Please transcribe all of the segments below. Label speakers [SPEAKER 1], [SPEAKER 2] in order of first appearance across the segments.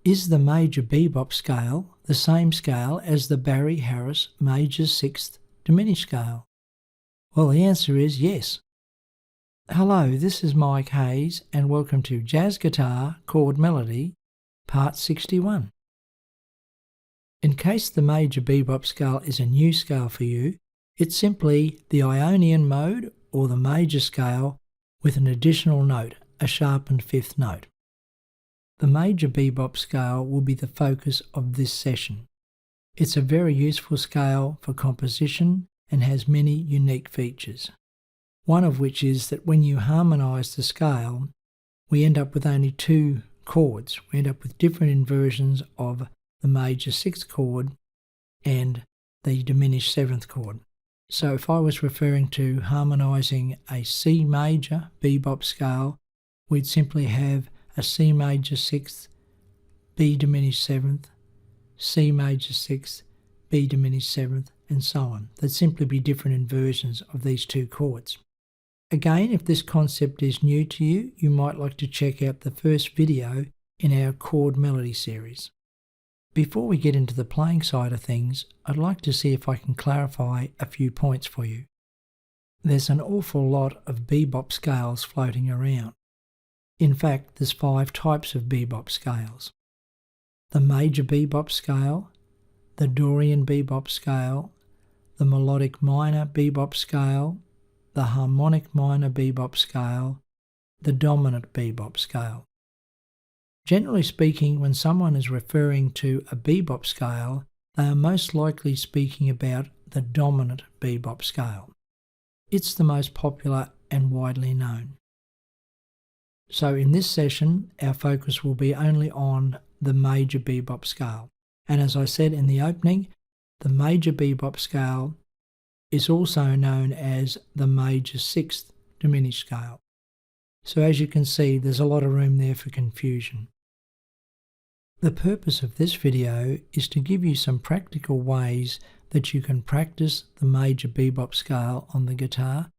[SPEAKER 1] Is the Major Bebop Scale the same scale as the Barry Harris Major Sixth Diminished Scale? Well, the answer is yes. Hello, this is Mike Hayes and welcome to Jazz Guitar Chord-melody, Part 61. In case the Major Bebop Scale is a new scale for you, it's simply the Ionian mode or the major scale with an additional note, a sharpened fifth note. The Major Bebop Scale will be the focus of this session. It's a very useful scale for composition and has many unique features. One of which is that when you harmonise the scale, we end up with only two chords. We end up with different inversions of the major sixth chord and the diminished seventh chord. So if I was referring to harmonising a C major bebop scale, we'd simply have a C major sixth, B diminished seventh, C major sixth, B diminished seventh, and so on. There'd simply be different inversions of these two chords. Again, if this concept is new to you, you might like to check out the first video in our Chord-melody series. Before we get into the playing side of things, I'd like to see if I can clarify a few points for you. There's an awful lot of bebop scales floating around. In fact, there's 5 types of bebop scales. The Major Bebop Scale, the Dorian Bebop Scale, the Melodic Minor Bebop Scale, the Harmonic Minor Bebop Scale, the Dominant Bebop Scale. Generally speaking, when someone is referring to a bebop scale, they are most likely speaking about the Dominant Bebop Scale. It's the most popular and widely known. So in this session, our focus will be only on the Major Bebop Scale. And as I said in the opening, the Major Bebop Scale is also known as the Major Sixth Diminished Scale. So as you can see, there's a lot of room there for confusion. The purpose of this video is to give you some practical ways that you can practice the Major Bebop Scale on the guitar.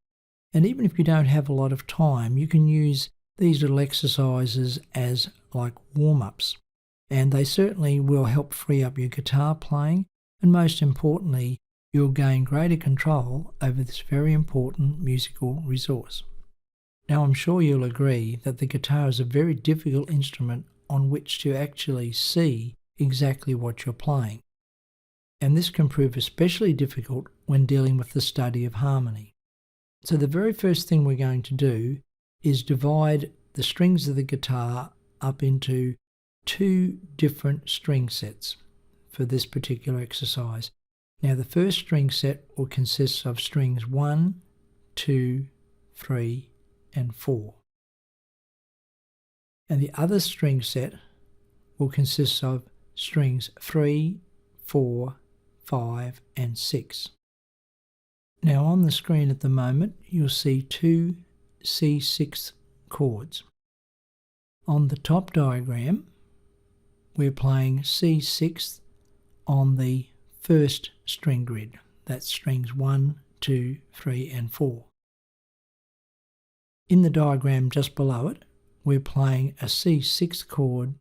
[SPEAKER 1] And even if you don't have a lot of time, you can use these little exercises as like warm-ups. And they certainly will help free up your guitar playing, and most importantly, you'll gain greater control over this very important musical resource. Now, I'm sure you'll agree that the guitar is a very difficult instrument on which to actually see exactly what you're playing. And this can prove especially difficult when dealing with the study of harmony. So the very first thing we're going to do is divide the strings of the guitar up into 2 different string sets for this particular exercise. Now the first string set will consist of strings 1, 2, 3 and 4. And the other string set will consist of strings 3, 4, 5 and 6. Now on the screen at the moment you'll see 2 C6 chords. On the top diagram we're playing C6 on the first string grid. That's strings 1, 2, 3 and 4. In the diagram just below it we're playing a C6 chord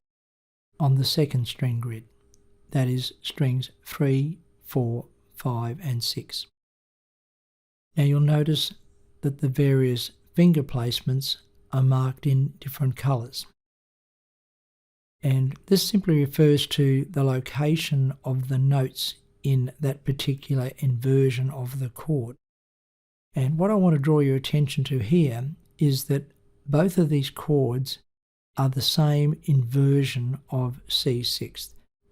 [SPEAKER 1] on the second string grid. That is strings 3, 4, 5 and 6. Now you'll notice that the various finger placements are marked in different colours. And this simply refers to the location of the notes in that particular inversion of the chord. And what I want to draw your attention to here is that both of these chords are the same inversion of C6.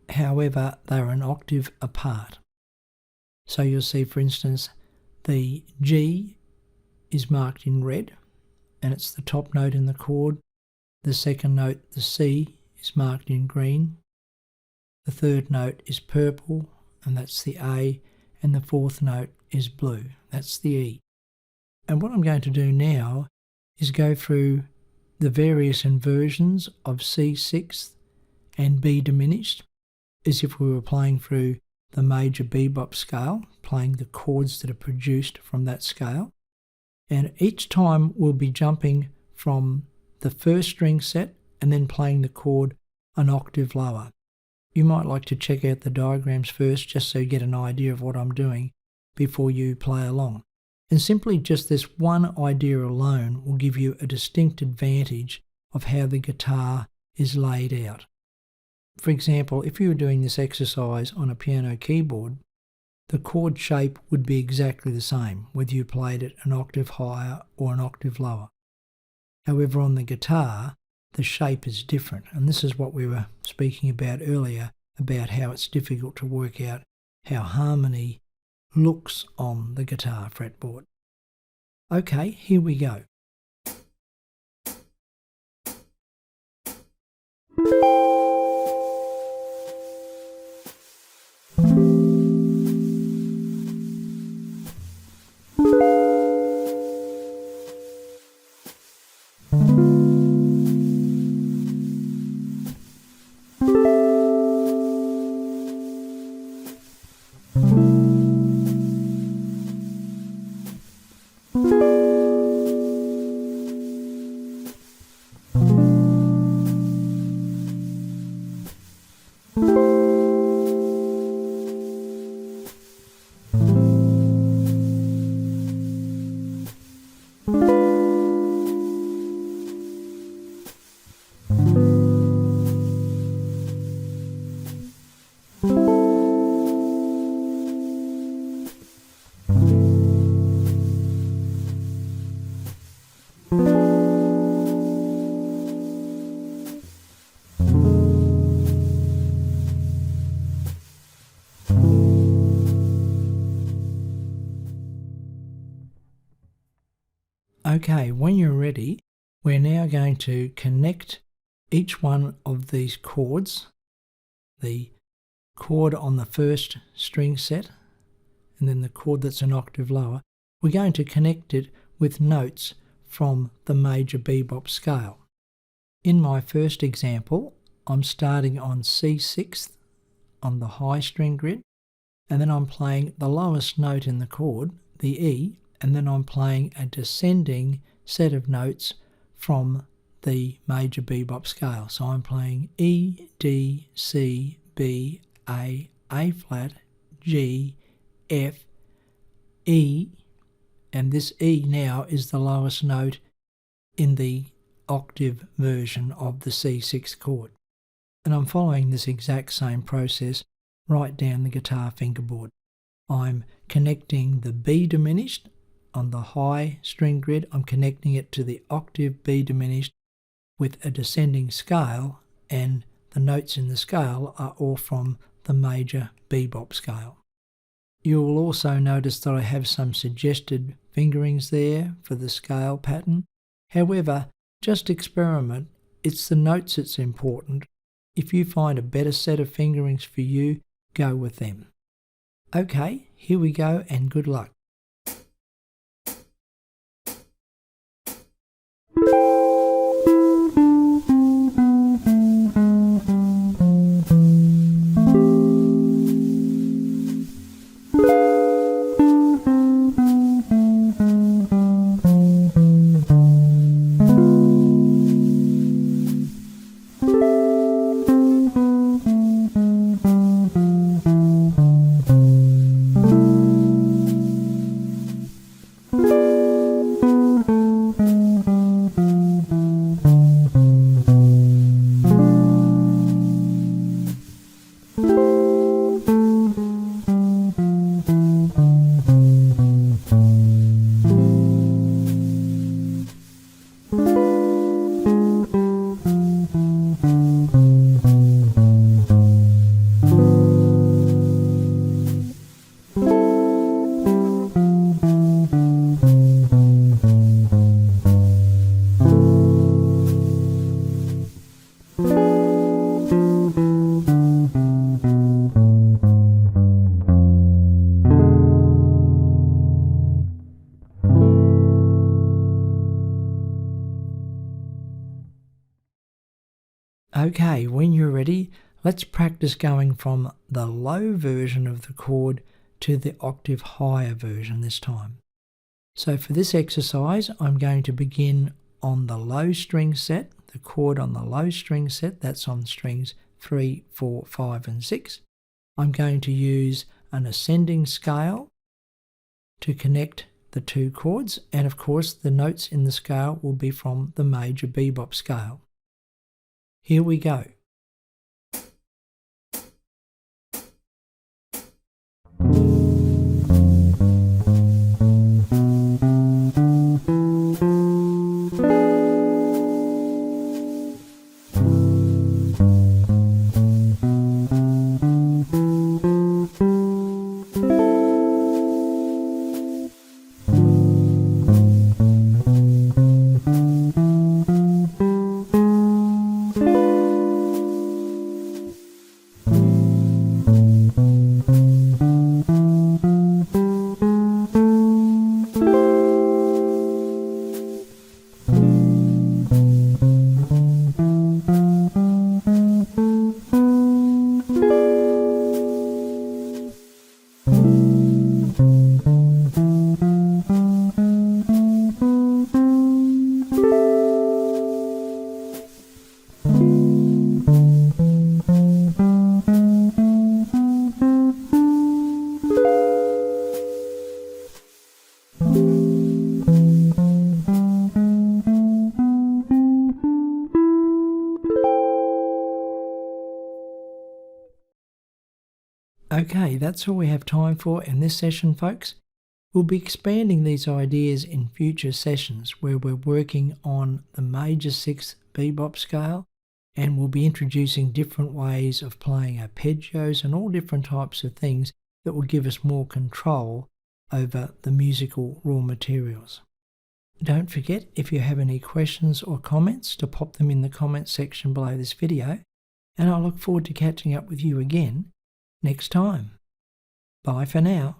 [SPEAKER 1] However, they are an octave apart. So you'll see, for instance, the G is marked in red, and it's the top note in the chord. The second note, the C, is marked in green. The third note is purple, and that's the A, and the fourth note is blue, that's the E. And what I'm going to do now is go through the various inversions of C6 and B diminished, as if we were playing through the Major Bebop Scale, playing the chords that are produced from that scale. And each time we'll be jumping from the first string set and then playing the chord an octave lower. You might like to check out the diagrams first just so you get an idea of what I'm doing before you play along. And simply just this one idea alone will give you a distinct advantage of how the guitar is laid out. For example, if you were doing this exercise on a piano keyboard, the chord shape would be exactly the same, whether you played it an octave higher or an octave lower. However, on the guitar, the shape is different, and this is what we were speaking about earlier, about how it's difficult to work out how harmony looks on the guitar fretboard. Okay, here we go. Okay, when you're ready, we're now going to connect each one of these chords, the chord on the first string set, and then the chord that's an octave lower. We're going to connect it with notes from the Major Bebop Scale. In my first example, I'm starting on C6 on the high string grid, and then I'm playing the lowest note in the chord, the E, and then I'm playing a descending set of notes from the Major Bebop Scale. So I'm playing E, D, C, B, A flat, G, F, E, and this E now is the lowest note in the octave version of the C6 chord. And I'm following this exact same process right down the guitar fingerboard. I'm connecting the B diminished on the high string grid. I'm connecting it to the octave B diminished with a descending scale, and the notes in the scale are all from the Major Bebop Scale. You will also notice that I have some suggested fingerings there for the scale pattern. However, just experiment. It's the notes that's important. If you find a better set of fingerings for you, go with them. Okay, here we go, and good luck. Okay, when you're ready, let's practice going from the low version of the chord to the octave higher version this time. So for this exercise, I'm going to begin on the low string set, the the chord on the low string set, that's on strings 3, 4, 5 and 6. I'm going to use an ascending scale to connect the two chords, and of course the notes in the scale will be from the Major Bebop Scale. Here we go. Okay, that's all we have time for in this session, folks. We'll be expanding these ideas in future sessions where we're working on the Major Sixth Bebop Scale, and we'll be introducing different ways of playing arpeggios and all different types of things that will give us more control over the musical raw materials. Don't forget, if you have any questions or comments, to pop them in the comments section below this video, and I look forward to catching up with you again next time. Bye for now.